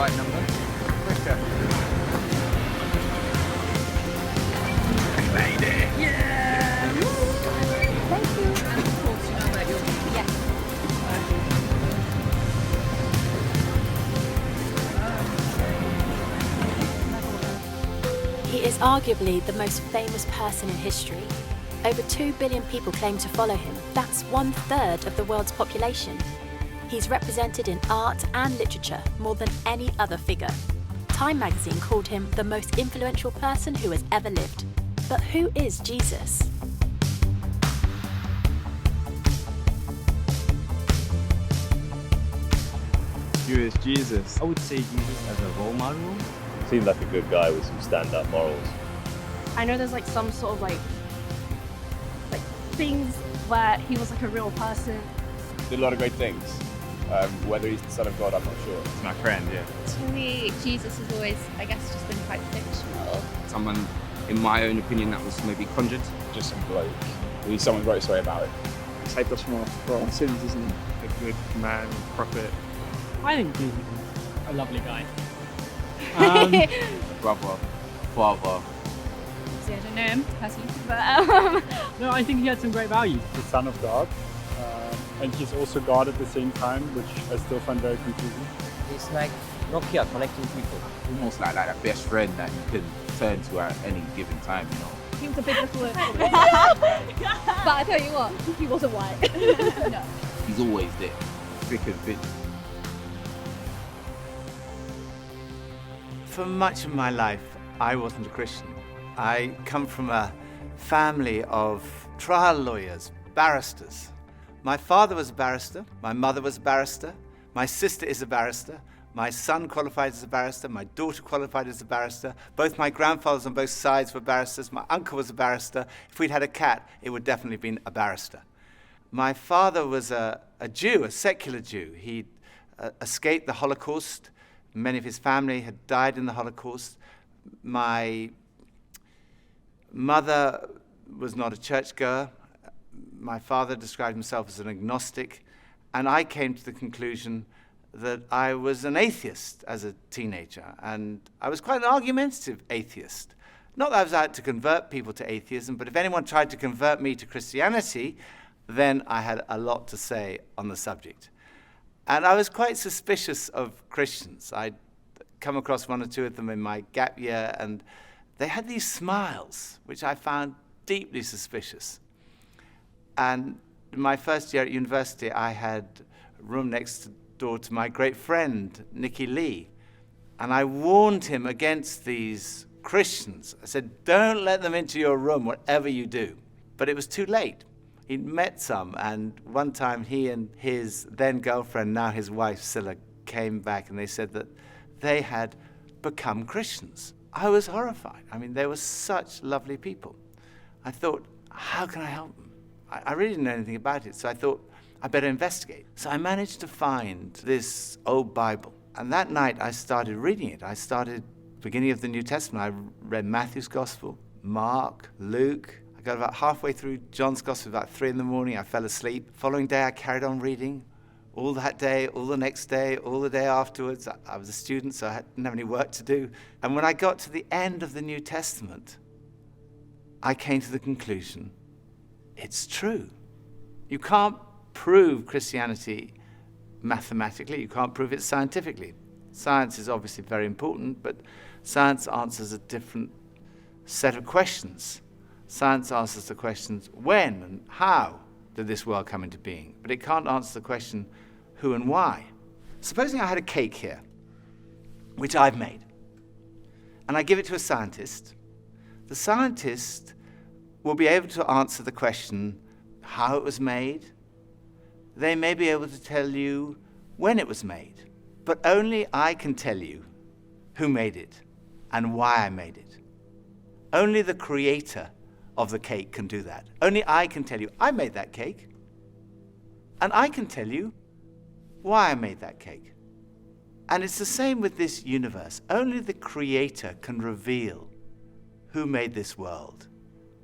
flight number. Quicker. We made it! Yeah! Thank you. And of course, you know that you're... Yes. He is arguably the most famous person in history. Over 2 billion people claim to follow him. That's 1/3 of the world's population. He's represented in art and literature more than any other figure. Time magazine called him the most influential person who has ever lived. But who is Jesus? Who is Jesus? I would say Jesus as a role model. Seemed like a good guy with some stand-up morals. I know there's like some sort of like things where he was like a real person. Did a lot of great things. Whether he's the son of God, I'm not sure. It's my friend, yeah. To me, Jesus has always, I guess, just been quite fictional. Someone, in my own opinion, that was maybe conjured. Just some bloke. Someone wrote a story about it. Saved us from our own sins, isn't he? A good man, prophet. I think Jesus is a lovely guy. Brother, father. See, I don't know him personally, but No, I think he had some great values. The Son of God. And he's also God at the same time, which I still find very confusing. It's like Nokia connecting people. Almost like a best friend that you can turn to at any given time, you know. He was a big little but I tell you what, he wasn't white. no. He's always there, thick and thin. For much of my life, I wasn't a Christian. I come from a family of trial lawyers, barristers. My father was a barrister, my mother was a barrister, my sister is a barrister, my son qualified as a barrister, my daughter qualified as a barrister, both my grandfathers on both sides were barristers, my uncle was a barrister. If we'd had a cat, it would definitely have been a barrister. My father was a Jew, a secular Jew. He'd escaped the Holocaust. Many of his family had died in the Holocaust. My mother was not a churchgoer. My father described himself as an agnostic, and I came to the conclusion that I was an atheist as a teenager, and I was quite an argumentative atheist. Not that I was out to convert people to atheism, but if anyone tried to convert me to Christianity, then I had a lot to say on the subject. And I was quite suspicious of Christians. I'd come across one or two of them in my gap year, and they had these smiles, which I found deeply suspicious. And in my first year at university, I had a room next door to my great friend, Nicky Lee. And I warned him against these Christians. I said, don't let them into your room, whatever you do. But it was too late. He'd met some, and one time he and his then girlfriend, now his wife, Scylla, came back and they said that they had become Christians. I was horrified. I mean, they were such lovely people. I thought, how can I help them? I really didn't know anything about it, so I thought, I better investigate. So I managed to find this old Bible, and that night I started reading it. I started beginning of the New Testament. I read Matthew's Gospel, Mark, Luke. I got about halfway through John's Gospel, about 3 a.m. I fell asleep. Following day, I carried on reading. All that day, all the next day, all the day afterwards. I was a student, so I didn't have any work to do. And when I got to the end of the New Testament, I came to the conclusion, it's true. You can't prove Christianity mathematically. You can't prove it scientifically. Science is obviously very important, but science answers a different set of questions. Science answers the questions, when and how did this world come into being? But it can't answer the question, who and why. Supposing I had a cake here, which I've made, and I give it to a scientist. The scientist will be able to answer the question, how it was made. They may be able to tell you when it was made, but only I can tell you who made it and why I made it. Only the creator of the cake can do that. Only I can tell you, I made that cake, and I can tell you why I made that cake. And it's the same with this universe. Only the creator can reveal who made this world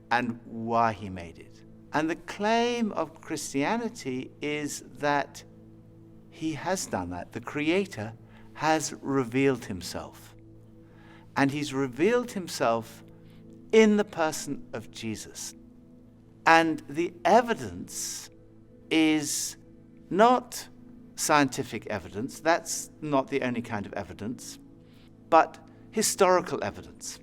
and why he made it. And the claim of Christianity is that he has done that. The creator has revealed himself. And he's revealed himself in the person of Jesus. And the evidence is not scientific evidence, that's not the only kind of evidence, but historical evidence.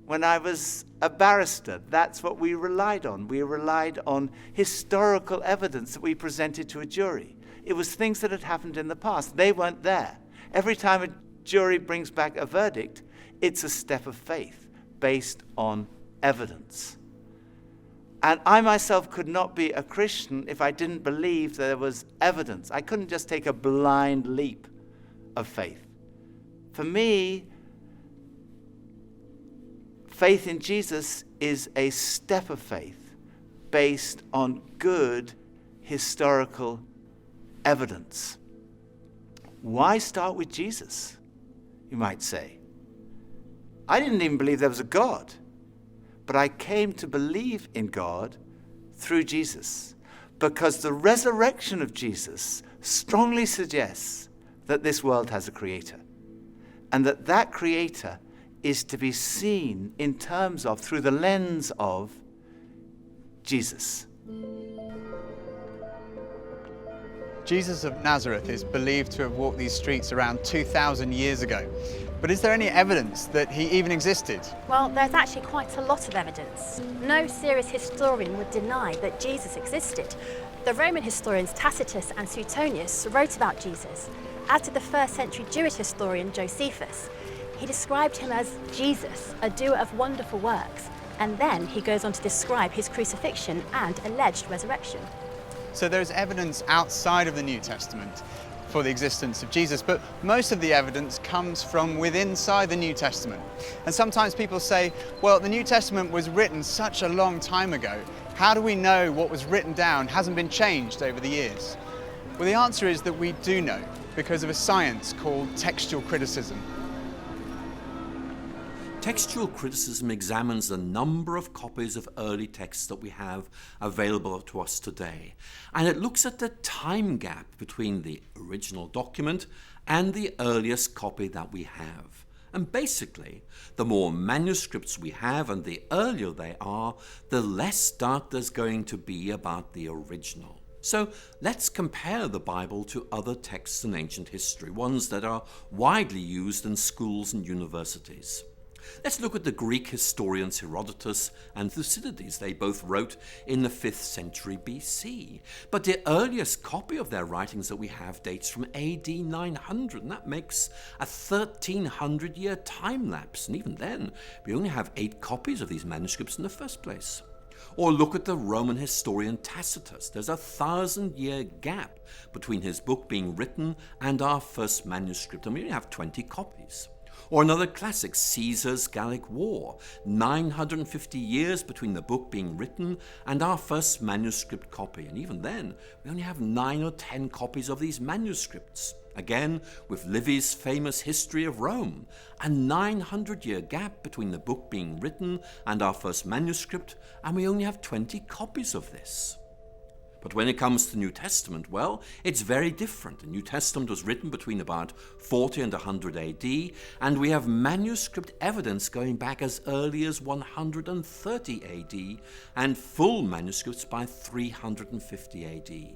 When I was a barrister, that's what we relied on. We relied on historical evidence that we presented to a jury. It was things that had happened in the past. They weren't there. Every time a jury brings back a verdict, it's a step of faith based on evidence. And I myself could not be a Christian if I didn't believe there was evidence. I couldn't just take a blind leap of faith. For me, faith in Jesus is a step of faith based on good historical evidence. Why start with Jesus, you might say? I didn't even believe there was a God, but I came to believe in God through Jesus because the resurrection of Jesus strongly suggests that this world has a creator and that creator is to be seen in terms of, through the lens of, Jesus. Jesus of Nazareth is believed to have walked these streets around 2,000 years ago. But is there any evidence that he even existed? Well, there's actually quite a lot of evidence. No serious historian would deny that Jesus existed. The Roman historians Tacitus and Suetonius wrote about Jesus, as did the first century Jewish historian Josephus. He described him as Jesus, a doer of wonderful works, and then he goes on to describe his crucifixion and alleged resurrection. So there's evidence outside of the New Testament for the existence of Jesus, but most of the evidence comes from within inside the New Testament. And sometimes people say, well, the New Testament was written such a long time ago. How do we know what was written down hasn't been changed over the years? Well, the answer is that we do know, because of a science called textual criticism. Textual criticism examines the number of copies of early texts that we have available to us today, and it looks at the time gap between the original document and the earliest copy that we have. And basically, the more manuscripts we have and the earlier they are, the less doubt there's going to be about the original. So let's compare the Bible to other texts in ancient history, ones that are widely used in schools and universities. Let's look at the Greek historians Herodotus and Thucydides. They both wrote in the 5th century BC. But the earliest copy of their writings that we have dates from AD 900, and that makes a 1300-year time lapse. And even then, we only have 8 copies of these manuscripts in the first place. Or look at the Roman historian Tacitus. There's a 1,000-year gap between his book being written and our first manuscript, and we only have 20 copies. Or another classic, Caesar's Gallic War, 950 years between the book being written and our first manuscript copy. And even then, we only have 9 or 10 copies of these manuscripts. Again, with Livy's famous History of Rome, a 900-year gap between the book being written and our first manuscript, and we only have 20 copies of this. But when it comes to the New Testament, well, it's very different. The New Testament was written between about 40 and 100 AD, and we have manuscript evidence going back as early as 130 AD, and full manuscripts by 350 AD.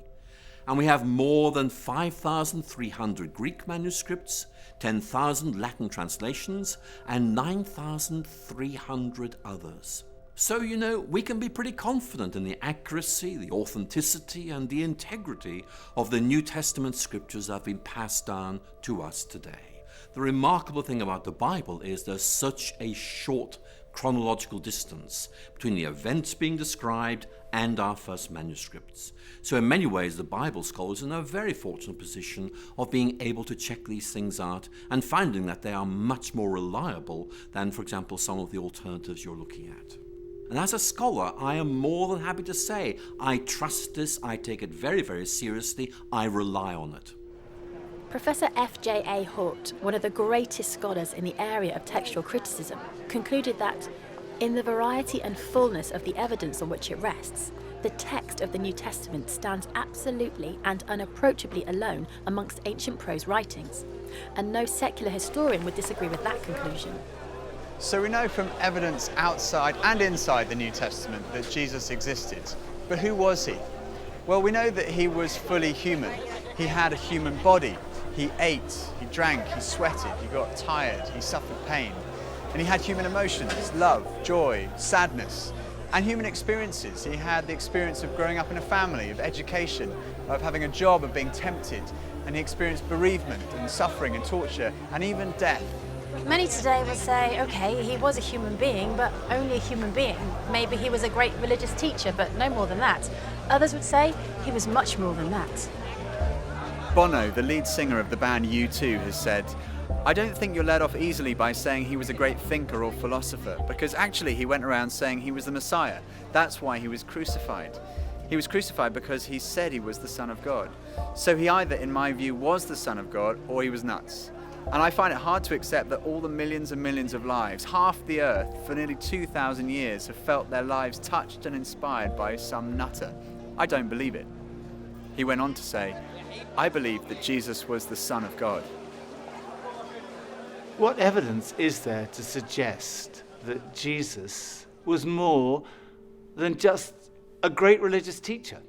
And we have more than 5,300 Greek manuscripts, 10,000 Latin translations, and 9,300 others. So, we can be pretty confident in the accuracy, the authenticity, and the integrity of the New Testament scriptures that have been passed down to us today. The remarkable thing about the Bible is there's such a short chronological distance between the events being described and our first manuscripts. So in many ways, the Bible scholars are in a very fortunate position of being able to check these things out and finding that they are much more reliable than, for example, some of the alternatives you're looking at. And as a scholar, I am more than happy to say, I trust this, I take it very, very seriously, I rely on it. Professor F.J.A. Hort, one of the greatest scholars in the area of textual criticism, concluded that, in the variety and fullness of the evidence on which it rests, The text of the New Testament stands absolutely and unapproachably alone amongst ancient prose writings, and no secular historian would disagree with that conclusion. So we know from evidence outside and inside the New Testament that Jesus existed. But who was he? Well, we know that he was fully human. He had a human body. He ate, he drank, he sweated, he got tired, he suffered pain. And he had human emotions, love, joy, sadness, and human experiences. He had the experience of growing up in a family, of education, of having a job, of being tempted. And he experienced bereavement and suffering and torture and even death. Many today will say, okay, he was a human being, but only a human being. Maybe he was a great religious teacher, but no more than that. Others would say he was much more than that. Bono, the lead singer of the band U2, has said, "I don't think you're led off easily by saying he was a great thinker or philosopher, because actually he went around saying he was the Messiah. That's why he was crucified. He was crucified because he said he was the Son of God. So he either, in my view, was the Son of God or he was nuts. And I find it hard to accept that all the millions and millions of lives, half the earth, for nearly 2,000 years, have felt their lives touched and inspired by some nutter. I don't believe it." He went on to say, "I believe that Jesus was the Son of God." What evidence is there to suggest that Jesus was more than just a great religious teacher?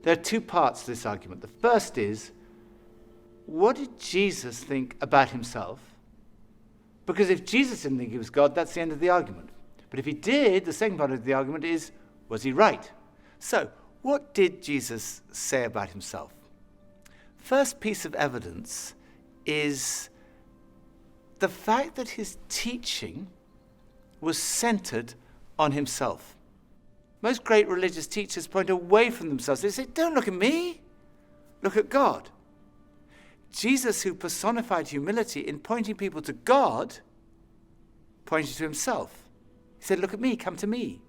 There are two parts to this argument. The first is, what did Jesus think about himself? Because if Jesus didn't think he was God, that's the end of the argument. But if he did, the second part of the argument is, was he right? So, what did Jesus say about himself? First piece of evidence is the fact that his teaching was centered on himself. Most great religious teachers point away from themselves. They say, don't look at me, look at God. Jesus, who personified humility in pointing people to God, pointed to himself. He said, look at me, come to me.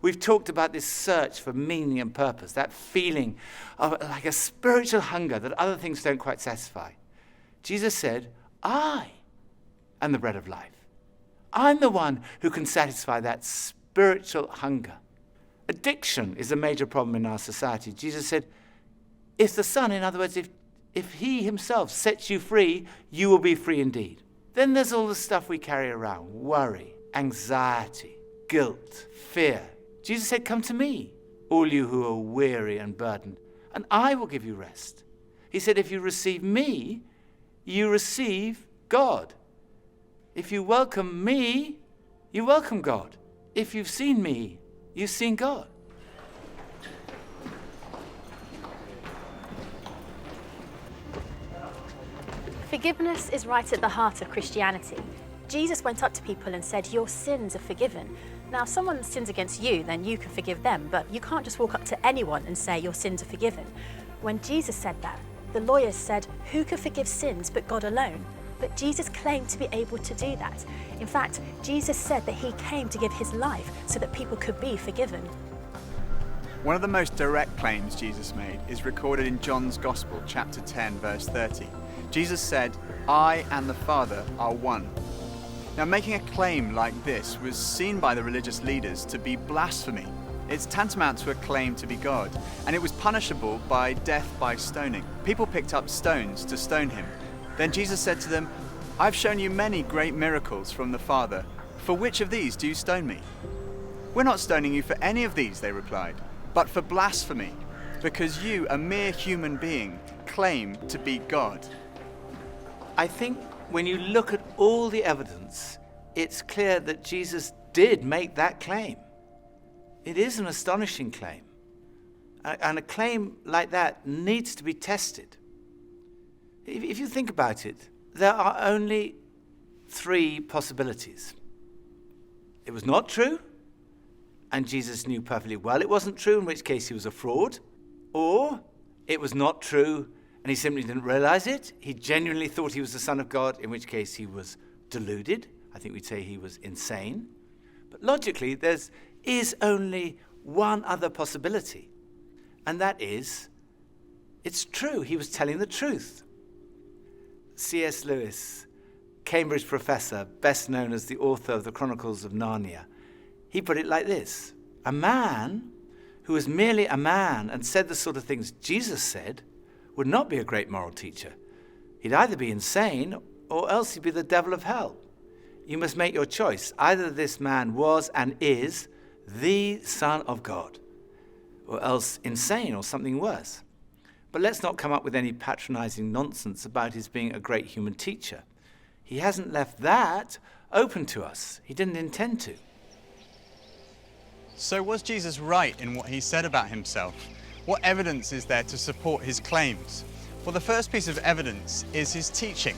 We've talked about this search for meaning and purpose, that feeling of like a spiritual hunger that other things don't quite satisfy. Jesus said, I am the bread of life. I'm the one who can satisfy that spiritual hunger. Addiction is a major problem in our society. Jesus said, if the Son, in other words, if he himself sets you free, you will be free indeed. Then there's all the stuff we carry around, worry, anxiety, guilt, fear. Jesus said, come to me, all you who are weary and burdened, and I will give you rest. He said, if you receive me, you receive God. If you welcome me, you welcome God. If you've seen me, you've seen God. Forgiveness is right at the heart of Christianity. Jesus went up to people and said, your sins are forgiven. Now, if someone sins against you, then you can forgive them, but you can't just walk up to anyone and say your sins are forgiven. When Jesus said that, the lawyers said, who can forgive sins but God alone? But Jesus claimed to be able to do that. In fact, Jesus said that he came to give his life so that people could be forgiven. One of the most direct claims Jesus made is recorded in John's Gospel, chapter 10, verse 30. Jesus said, I and the Father are one. Now, making a claim like this was seen by the religious leaders to be blasphemy. It's tantamount to a claim to be God, and it was punishable by death by stoning. People picked up stones to stone him. Then Jesus said to them, I've shown you many great miracles from the Father. For which of these do you stone me? We're not stoning you for any of these, they replied, but for blasphemy, because you, a mere human being, claim to be God. I think when you look at all the evidence, it's clear that Jesus did make that claim. It is an astonishing claim. And a claim like that needs to be tested. If you think about it, there are only three possibilities. It was not true, and Jesus knew perfectly well it wasn't true, in which case he was a fraud. Or it was not true, and he simply didn't realize it. He genuinely thought he was the Son of God, in which case he was deluded. I think we'd say he was insane. But logically, there is only one other possibility, and that is, it's true, he was telling the truth. C.S. Lewis, Cambridge professor, best known as the author of the Chronicles of Narnia, he put it like this: a man who was merely a man and said the sort of things Jesus said, would not be a great moral teacher. He'd either be insane or else he'd be the devil of hell. You must make your choice. Either this man was and is the Son of God, or else insane or something worse. But let's not come up with any patronizing nonsense about his being a great human teacher. He hasn't left that open to us. He didn't intend to. So was Jesus right in what he said about himself? What evidence is there to support his claims? Well, the first piece of evidence is his teaching.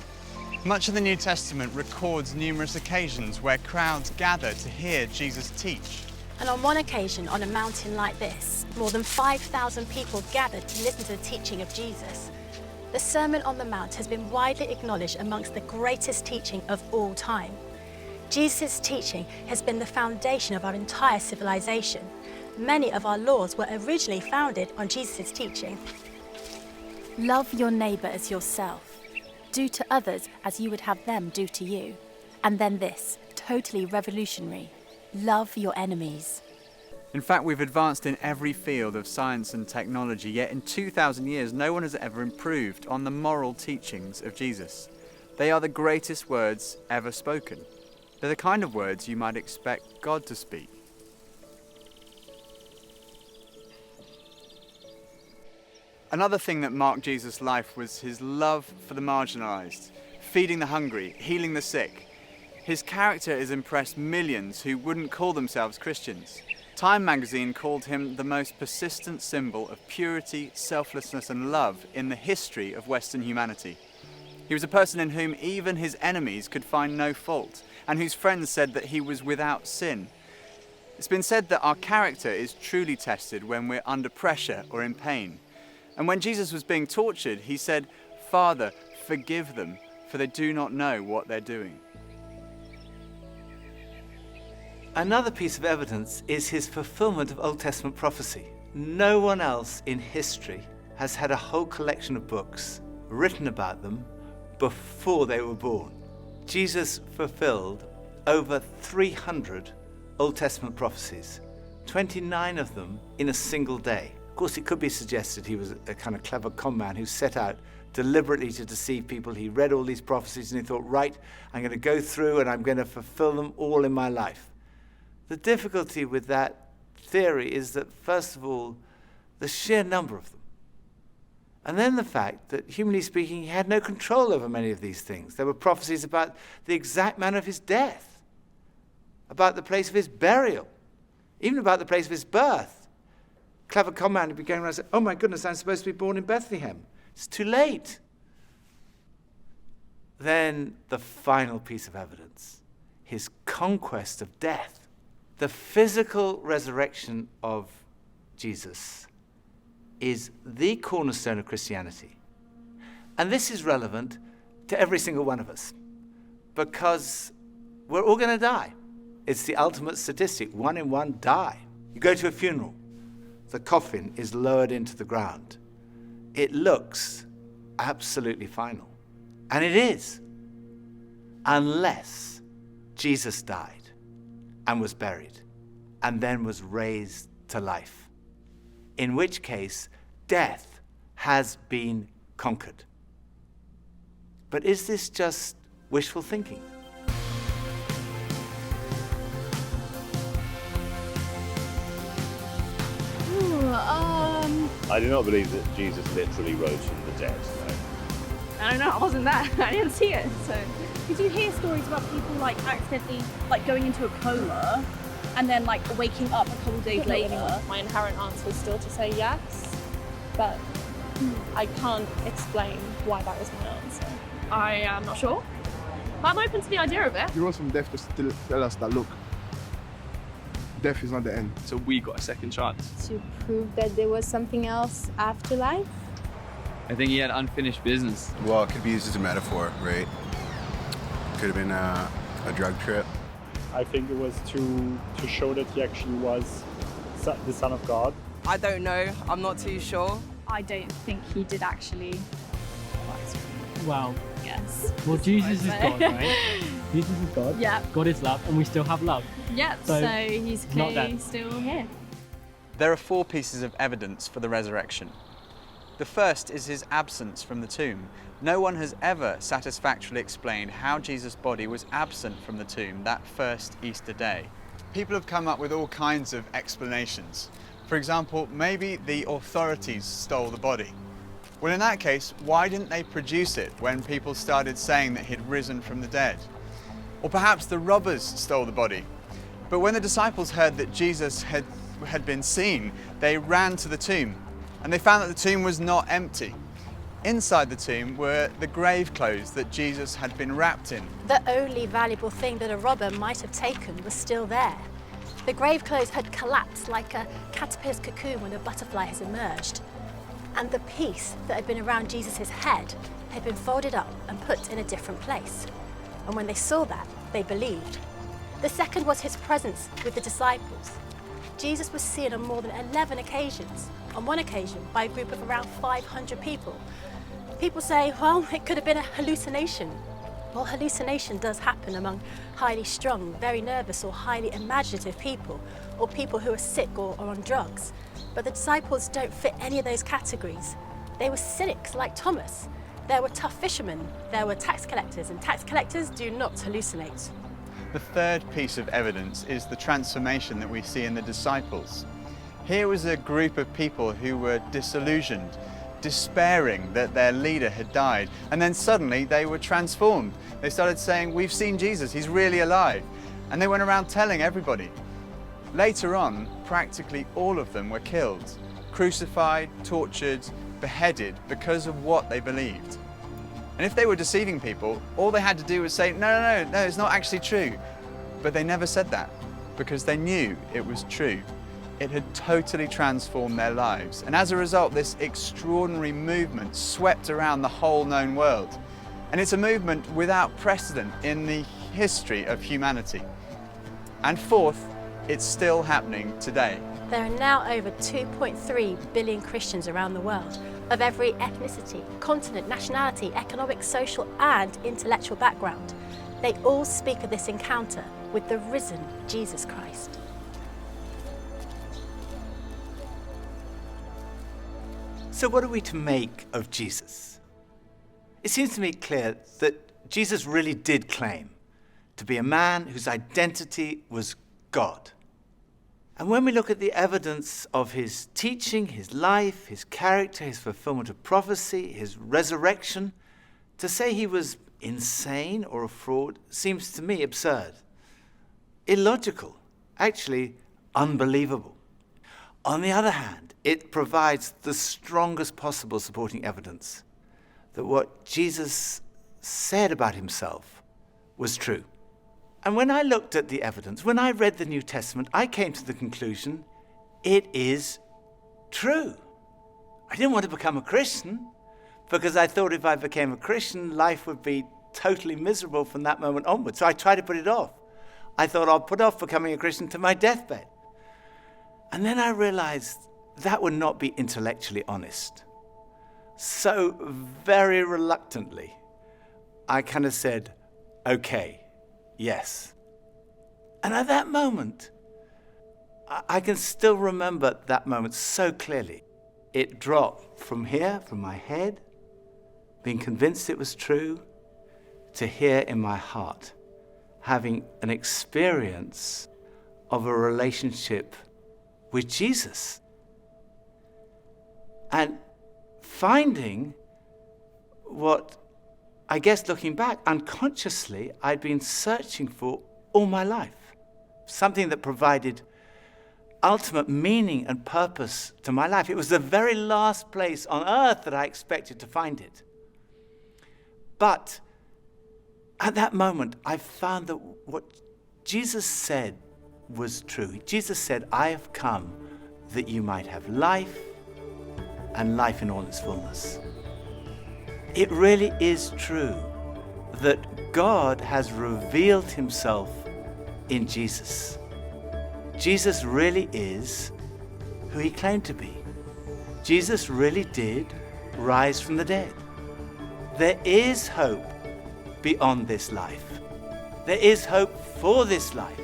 Much of the New Testament records numerous occasions where crowds gather to hear Jesus teach. And on one occasion, on a mountain like this, more than 5,000 people gathered to listen to the teaching of Jesus. The Sermon on the Mount has been widely acknowledged amongst the greatest teaching of all time. Jesus' teaching has been the foundation of our entire civilization. Many of our laws were originally founded on Jesus' teaching. Love your neighbour as yourself. Do to others as you would have them do to you. And then this, totally revolutionary. Love your enemies. In fact, we've advanced in every field of science and technology, yet in 2,000 years, no one has ever improved on the moral teachings of Jesus. They are the greatest words ever spoken. They're the kind of words you might expect God to speak. Another thing that marked Jesus' life was his love for the marginalised, feeding the hungry, healing the sick. His character has impressed millions who wouldn't call themselves Christians. Time magazine called him the most persistent symbol of purity, selflessness and love in the history of Western humanity. He was a person in whom even his enemies could find no fault, and whose friends said that he was without sin. It's been said that our character is truly tested when we're under pressure or in pain. And when Jesus was being tortured, he said, "Father, forgive them, for they do not know what they're doing." Another piece of evidence is his fulfillment of Old Testament prophecy. No one else in history has had a whole collection of books written about them before they were born. Jesus fulfilled over 300 Old Testament prophecies, 29 of them in a single day. Of course, it could be suggested he was a kind of clever con man who set out deliberately to deceive people. He read all these prophecies and he thought, right, I'm going to go through and I'm going to fulfill them all in my life. The difficulty with that theory is that, first of all, the sheer number of them. And then the fact that, humanly speaking, he had no control over many of these things. There were prophecies about the exact manner of his death, about the place of his burial, even about the place of his birth. Clever con man would be going around and say, oh my goodness, I'm supposed to be born in Bethlehem. It's too late. Then the final piece of evidence, his conquest of death. The physical resurrection of Jesus is the cornerstone of Christianity. And this is relevant to every single one of us, because we're all going to die. It's the ultimate statistic. 1 in 1 die. You go to a funeral, the coffin is lowered into the ground. It looks absolutely final. And it is, unless Jesus died and was buried and then was raised to life, in which case death has been conquered. But is this just wishful thinking? I do not believe that Jesus literally rose from the dead, no. I don't know, I wasn't there. I didn't see it, so. Did you hear stories about people like accidentally like going into a coma and then like waking up a couple days later? My inherent answer is still to say yes, but I can't explain why that was my answer. I am not sure, but I'm open to the idea of it. He rose from death to still tell us that, look, death is not the end. So we got a second chance. To prove that there was something else after life? I think he had unfinished business. Well, it could be used as a metaphor, right? Could have been a drug trip. I think it was to show that he actually was the Son of God. I don't know. I'm not too sure. I don't think he did actually. Well, yes. Well, Jesus is God, right? Jesus is God. Yeah. God is love, and we still have love. Yep. So he's clearly still here. There are 4 pieces of evidence for the resurrection. The first is his absence from the tomb. No one has ever satisfactorily explained how Jesus' body was absent from the tomb that first Easter day. People have come up with all kinds of explanations. For example, maybe the authorities stole the body. Well, in that case, why didn't they produce it when people started saying that he'd risen from the dead? Or perhaps the robbers stole the body. But when the disciples heard that Jesus had been seen, they ran to the tomb, and they found that the tomb was not empty. Inside the tomb were the grave clothes that Jesus had been wrapped in. The only valuable thing that a robber might have taken was still there. The grave clothes had collapsed like a caterpillar's cocoon when a butterfly has emerged. And the piece that had been around Jesus' head had been folded up and put in a different place. And when they saw that, they believed. The second was his presence with the disciples. Jesus was seen on more than 11 occasions, on one occasion by a group of around 500 people. People say, well, it could have been a hallucination. Well, hallucination does happen among highly strung, very nervous or highly imaginative people, or people who are sick or on drugs. But the disciples don't fit any of those categories. They were cynics like Thomas. There were tough fishermen, there were tax collectors, and tax collectors do not hallucinate. The third piece of evidence is the transformation that we see in the disciples. Here was a group of people who were disillusioned, despairing that their leader had died, and then suddenly they were transformed. They started saying, we've seen Jesus, he's really alive. And they went around telling everybody. Later on, practically all of them were killed, crucified, tortured, beheaded because of what they believed. And if they were deceiving people, all they had to do was say, no, it's not actually true. But they never said that because they knew it was true. It had totally transformed their lives. And as a result, this extraordinary movement swept around the whole known world. And it's a movement without precedent in the history of humanity. And fourth, it's still happening today. There are now over 2.3 billion Christians around the world, of every ethnicity, continent, nationality, economic, social and intellectual background. They all speak of this encounter with the risen Jesus Christ. So what are we to make of Jesus? It seems to me clear that Jesus really did claim to be a man whose identity was God. And when we look at the evidence of his teaching, his life, his character, his fulfillment of prophecy, his resurrection, to say he was insane or a fraud seems to me absurd, illogical, actually unbelievable. On the other hand, it provides the strongest possible supporting evidence that what Jesus said about himself was true. And when I looked at the evidence, when I read the New Testament, I came to the conclusion it is true. I didn't want to become a Christian because I thought if I became a Christian, life would be totally miserable from that moment onwards. So I tried to put it off. I thought I'll put off becoming a Christian to my deathbed. And then I realized that would not be intellectually honest. So very reluctantly, I kind of said, okay. Yes. And at that moment, I can still remember that moment so clearly. It dropped from here, from my head, being convinced it was true, to here in my heart, having an experience of a relationship with Jesus. And finding what, I guess looking back, unconsciously, I'd been searching for all my life. Something that provided ultimate meaning and purpose to my life. It was the very last place on earth that I expected to find it. But at that moment, I found that what Jesus said was true. Jesus said, I have come that you might have life and life in all its fullness. It really is true that God has revealed himself in Jesus. Jesus really is who he claimed to be. Jesus really did rise from the dead. There is hope beyond this life. There is hope for this life.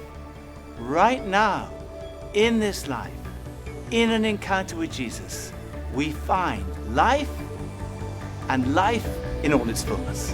Right now, in this life, in an encounter with Jesus, we find life and life in all its fullness.